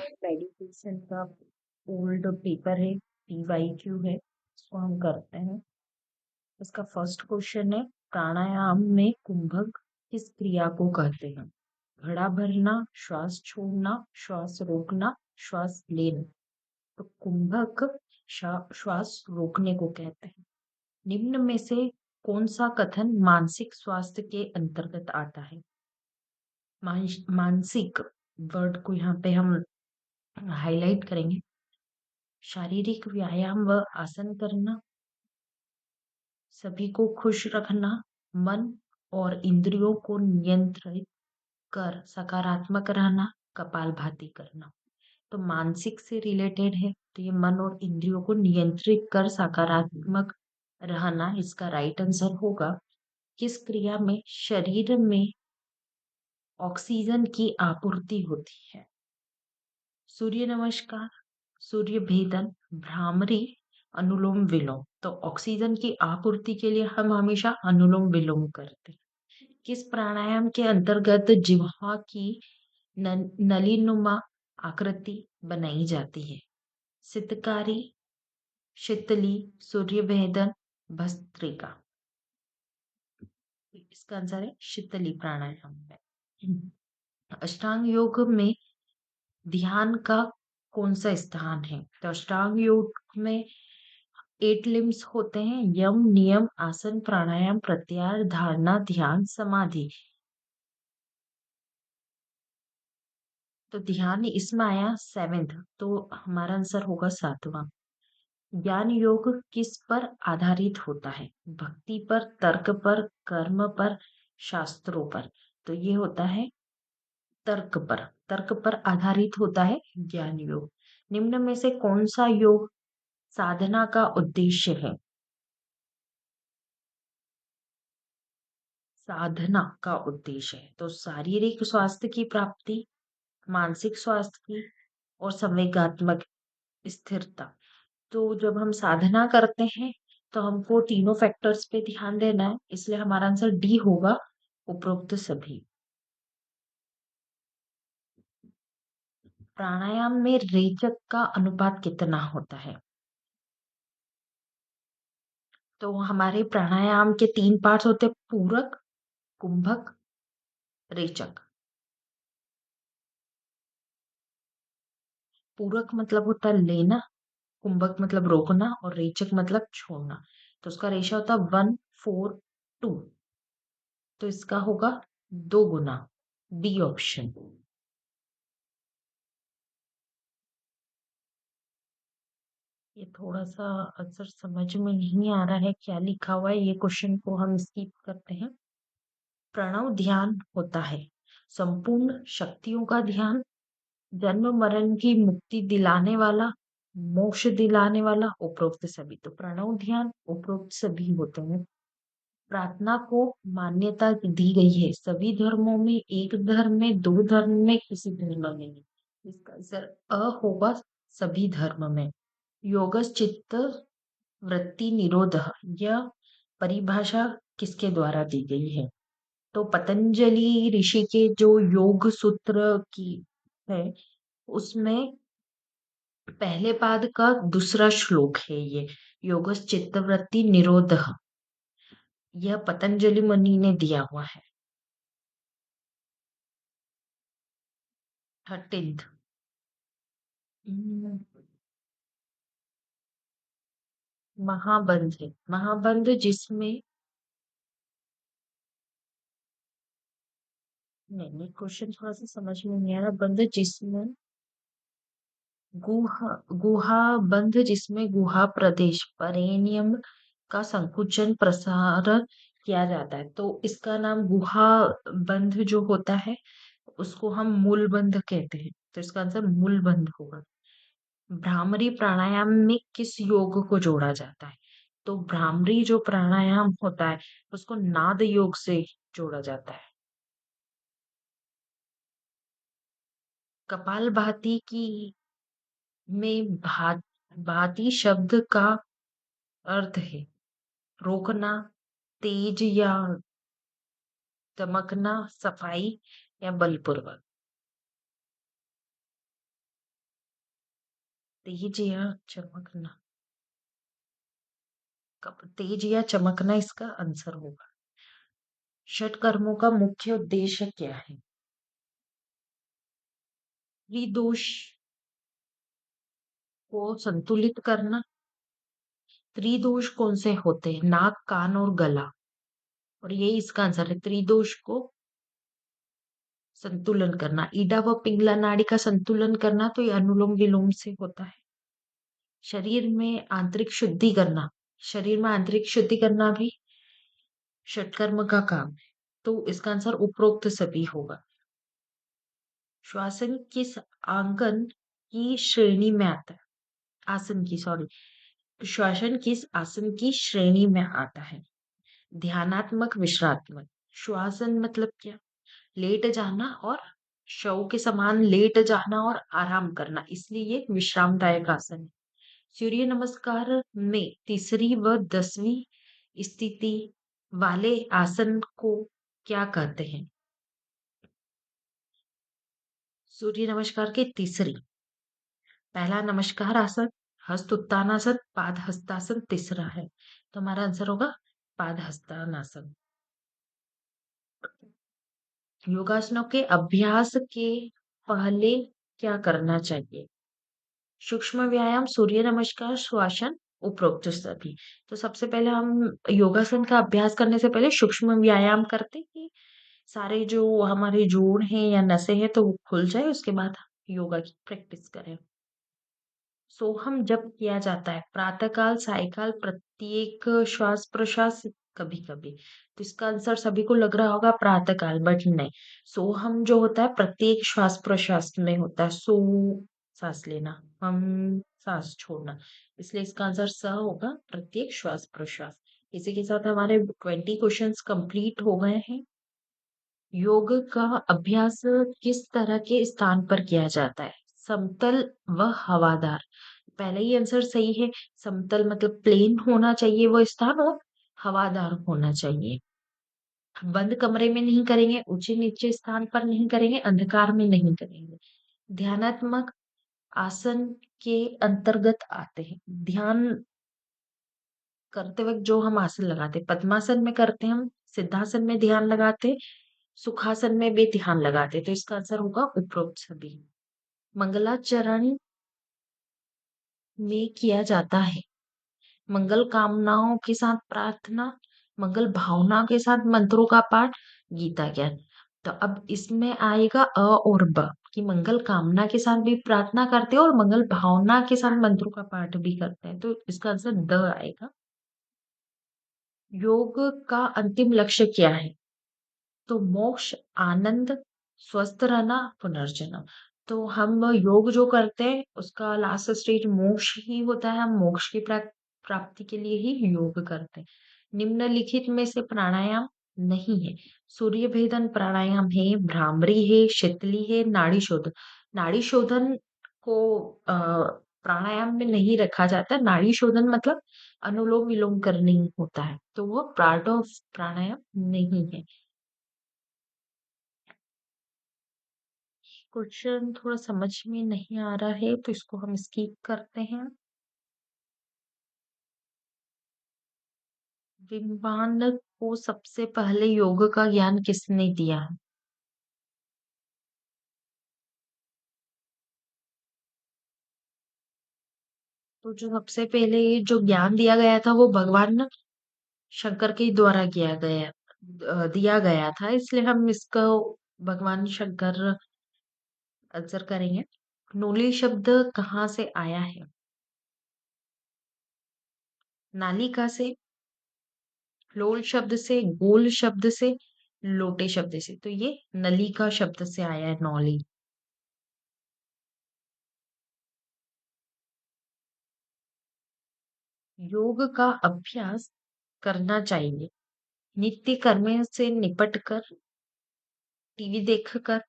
Meditation का old paper है, PYQ है, इसको हम करते हैं। इसका फर्स्ट क्वेश्चन है, प्राणायाम में कुंभक किस क्रिया को कहते हैं? घड़ा भरना, श्वास छोड़ना, श्वास रोकना, श्वास लेना। तो कुंभक श्वास रोकने को कहते हैं। निम्न में से कौन सा कथन मानसिक स्वास्थ्य के अंतर्गत आता है? मानसिक वर्ड को यहाँ पे हम हाईलाइट करेंगे। शारीरिक व्यायाम व आसन करना, सभी को खुश रखना, मन और इंद्रियों को नियंत्रित कर सकारात्मक रहना, कपालभाति करना। तो मानसिक से रिलेटेड है, तो ये मन और इंद्रियों को नियंत्रित कर सकारात्मक रहना इसका राइट आंसर होगा। किस क्रिया में शरीर में ऑक्सीजन की आपूर्ति होती है? सूर्य नमस्कार, सूर्य भेदन, भ्रामरी, अनुलोम विलोम। तो ऑक्सीजन की आपूर्ति के लिए हम हमेशा अनुलोम विलोम करते हैं। किस प्राणायाम के अंतर्गत जिह्वा की नलीनुमा आकृति बनाई जाती है? सितकारी, शीतली, सूर्य भेदन, भस्त्रिका। इसका आंसर है शीतली प्राणायाम है। अष्टांग योग में ध्यान का कौन सा स्थान है? तो अष्टांग योग में 8 लिम्स होते हैं, यम, नियम, आसन, प्राणायाम, प्रत्याहार, धारणा, ध्यान, समाधि। तो ध्यान इसमें आया 7th, तो हमारा आंसर होगा 7वां। ज्ञान योग किस पर आधारित होता है? भक्ति पर, तर्क पर, कर्म पर, शास्त्रों पर। तो ये होता है तर्क पर आधारित होता है ज्ञान योग। निम्न में से कौन सा योग साधना का उद्देश्य है? साधना का उद्देश्य है तो शारीरिक स्वास्थ्य की प्राप्ति, मानसिक स्वास्थ्य की, और संवेगात्मक स्थिरता। तो जब हम साधना करते हैं तो हमको तीनों फैक्टर्स पे ध्यान देना है, इसलिए हमारा आंसर डी होगा, उपरोक्त सभी। प्राणायाम में रेचक का अनुपात कितना होता है? तो हमारे प्राणायाम के 3 पार्ट्स होते हैं, पूरक, कुंभक, रेचक। पूरक मतलब होता है लेना, कुंभक मतलब रोकना, और रेचक मतलब छोड़ना। तो उसका रेशा होता है 1:4:2। तो इसका होगा 2 गुना, बी ऑप्शन। ये थोड़ा सा आंसर समझ में नहीं आ रहा है क्या लिखा हुआ है, ये क्वेश्चन को हम स्किप करते हैं। प्रणव ध्यान होता है संपूर्ण शक्तियों का ध्यान, जन्म मरण की मुक्ति दिलाने वाला, मोक्ष दिलाने वाला, उपरोक्त सभी। तो प्रणव ध्यान उपरोक्त सभी होते हैं। प्रार्थना को मान्यता दी गई है सभी धर्मों में, एक धर्म में, 2 धर्म में, किसी धर्म में नहीं। इसका आंसर अ होगा, सभी धर्म में। योगश्चित्त वृत्ति निरोध, यह परिभाषा किसके द्वारा दी गई है? तो पतंजलि ऋषि के जो योग सूत्र की है, उसमें पहले पाद का दूसरा श्लोक है ये, योगश्चित्त वृत्ति निरोध। यह पतंजलि मुनि ने दिया हुआ है। 13th। महाबंध है, महाबंध जिसमें, नहीं क्वेश्चन थोड़ा सा समझ में नहीं आ रहा। बंध जिसमें गुहा गुहा बंध जिसमें गुहा प्रदेश परेनियम का संकुचन प्रसार किया जाता है, तो इसका नाम गुहा बंध जो होता है उसको हम मूल बंध कहते हैं। तो इसका आंसर मूल बंध होगा। भ्रामरी प्राणायाम में किस योग को जोड़ा जाता है? तो भ्रामरी जो प्राणायाम होता है उसको नाद योग से जोड़ा जाता है। कपालभाति की में भाति शब्द का अर्थ है रोकना, तेज या दमकना, सफाई या बलपूर्वक। तेज या चमकना। तेज या चमकना इसका आंसर होगा। षट कर्मों का मुख्य उद्देश्य क्या है? त्रिदोष को संतुलित करना। त्रिदोष कौन से होते हैं? नाक, कान और गला। और यही इसका आंसर है, त्रिदोष को संतुलन करना। ईडा व पिंगला नाड़ी का संतुलन करना तो ये अनुलोम विलोम से होता है। शरीर में आंतरिक शुद्धि करना। शरीर में आंतरिक शुद्धि करना भी षटकर्म का काम है। तो इसका आंसर उपरोक्त सभी होगा। श्वासन किस आंगन की श्रेणी में आता है? आसन की, सॉरी। श्वासन किस आसन की श्रेणी में आता है? ध्यानात्मक, विश्रात्मक। श्वासन मतलब क्या? लेट जाना और शव के समान लेट जाना और आराम करना, इसलिए ये विश्रामदायक आसन है। सूर्य नमस्कार में तीसरी व 10वीं स्थिति वाले आसन को क्या कहते हैं? सूर्य नमस्कार के तीसरी, पहला नमस्कार आसन, हस्त उत्तानासन, पाद हस्तासन तीसरा है। तो हमारा आंसर होगा पाद हस्तानासन। योगासनों के अभ्यास के पहले क्या करना चाहिए? सूक्ष्म व्यायाम, सूर्य नमस्कार, श्वासन, उपरोक्त सभी। तो सबसे पहले हम योगासन का अभ्यास करने से पहले सूक्ष्म व्यायाम करते हैं कि सारे जो हमारे जोड़ हैं या नसें हैं तो वो खुल जाए, उसके बाद योगा की प्रैक्टिस करें। सोहम जप किया जाता है प्रातःकाल, सायकाल, प्रत्येक श्वास प्रश्वास, कभी कभी। तो इसका आंसर सभी को लग रहा होगा प्रातःकाल, बट नहीं। सोहम जो होता है प्रत्येक श्वास प्रश्वास में होता है। सो सांस लेना, हम सांस छोड़ना, इसलिए इसका आंसर स होगा, प्रत्येक श्वास प्रश्वास। इसी के साथ हमारे 20 क्वेश्चंस कंप्लीट हो गए हैं। योग का अभ्यास किस तरह के स्थान पर किया जाता है? समतल व हवादार। पहले ही आंसर सही है। समतल मतलब प्लेन होना चाहिए वो स्थान, और हवादार होना चाहिए। बंद कमरे में नहीं करेंगे, ऊंचे नीचे स्थान पर नहीं करेंगे, अंधकार में नहीं करेंगे। ध्यानात्मक आसन के अंतर्गत आते हैं। ध्यान करते वक्त जो हम आसन लगाते हैं, पद्मासन में करते हैं हम, सिद्धासन में ध्यान लगाते हैं, सुखासन में भी ध्यान लगाते हैं। तो इसका आंसर होगा उपरोक्त सभी। मंगलाचरण में किया जाता है मंगल कामनाओं के साथ प्रार्थना, मंगल भावना के साथ मंत्रों का पाठ, गीता ज्ञान। तो अब इसमें आएगा अ और ब, कि मंगल कामना के साथ भी प्रार्थना करते हैं और मंगल भावना के साथ मंत्रों का पाठ भी करते हैं। तो इसका आंसर द आएगा। योग का अंतिम लक्ष्य क्या है? तो मोक्ष, आनंद, स्वस्थ रहना, पुनर्जन्म। तो हम योग जो करते हैं उसका लास्ट स्टेज मोक्ष ही होता है। हम मोक्ष की प्राप्ति के लिए ही योग करते हैं। निम्नलिखित में से प्राणायाम नहीं है। सूर्य भेदन प्राणायाम है, भ्रामरी है, शीतली है, नाड़ी शोधन। नाड़ी शोधन को प्राणायाम में नहीं रखा जाता। नाड़ी शोधन मतलब अनुलोम विलोम करने ही होता है, तो वो पार्ट ऑफ प्राणायाम नहीं है। क्वेश्चन थोड़ा समझ में नहीं आ रहा है तो इसको हम स्किप करते हैं। विमान को सबसे पहले योग का ज्ञान किसने दिया है? तो जो सबसे पहले जो ज्ञान दिया गया था वो भगवान शंकर के द्वारा दिया गया था, इसलिए हम इसको भगवान शंकर आंसर करेंगे। नूली शब्द कहाँ से आया है? नालिका से, लोल शब्द से, गोल शब्द से, लोटे शब्द से। तो ये नलिका शब्द से आया है, नौली। योग का अभ्यास करना चाहिए नित्य कर्म से निपट कर, टीवी देखकर,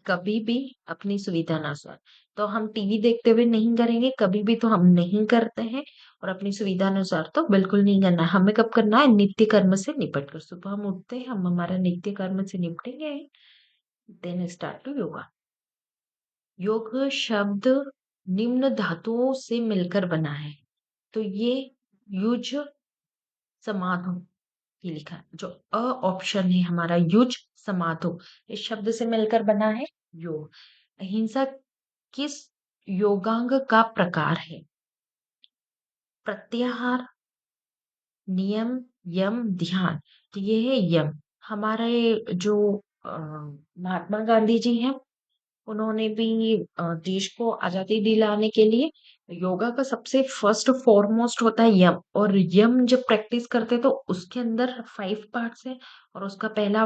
कभी भी अपनी सुविधा अनुसार। तो हम टीवी देखते हुए नहीं करेंगे, कभी भी तो हम नहीं करते हैं, और अपनी सुविधा अनुसार तो बिल्कुल नहीं करना है। हमें कब करना है? नित्य कर्म से निपट कर। सुबह हम उठते हैं, हम हमारा नित्य कर्म से निपटेंगे, देन स्टार्ट टू योगा। योग शब्द निम्न धातुओं से मिलकर बना है। तो ये युज समाधो ये लिखा है। जो अ ऑप्शन है हमारा युज समाधो, इस शब्द से मिलकर बना है योग। अहिंसा किस योगांग का प्रकार है? प्रत्याहार, नियम, यम, ध्यान। तो ये है यम। हमारे जो महात्मा गांधी जी हैं, उन्होंने भी देश को आजादी दिलाने के लिए योगा का सबसे फर्स्ट फॉरमोस्ट होता है यम। और यम जब प्रैक्टिस करते तो उसके अंदर 5 पार्ट्स है, और उसका पहला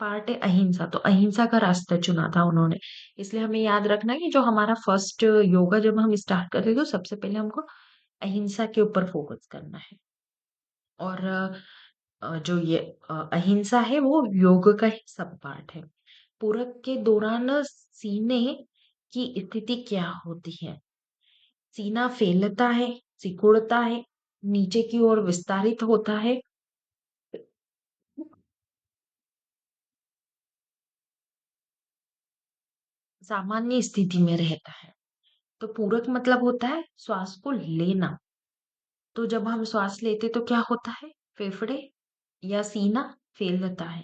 पार्ट है अहिंसा। तो अहिंसा का रास्ता चुना था उन्होंने। इसलिए हमें याद रखना है कि जो हमारा फर्स्ट योगा जब हम स्टार्ट करते तो सबसे पहले हमको अहिंसा के ऊपर फोकस करना है। और जो ये अहिंसा है वो योग का ही सब पार्ट है। पूरक के दौरान सीने की स्थिति क्या होती है? सीना फैलता है, सिकुड़ता है, नीचे की ओर विस्तारित होता है, सामान्य स्थिति में रहता है। तो पूरक मतलब होता है श्वास को लेना। तो जब हम श्वास लेते तो क्या होता है? फेफड़े या सीना फैलता है।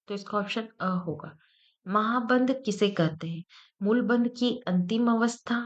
तो इसका ऑप्शन अ होगा। महाबंध किसे कहते हैं? मूलबंध की अंतिम अवस्था,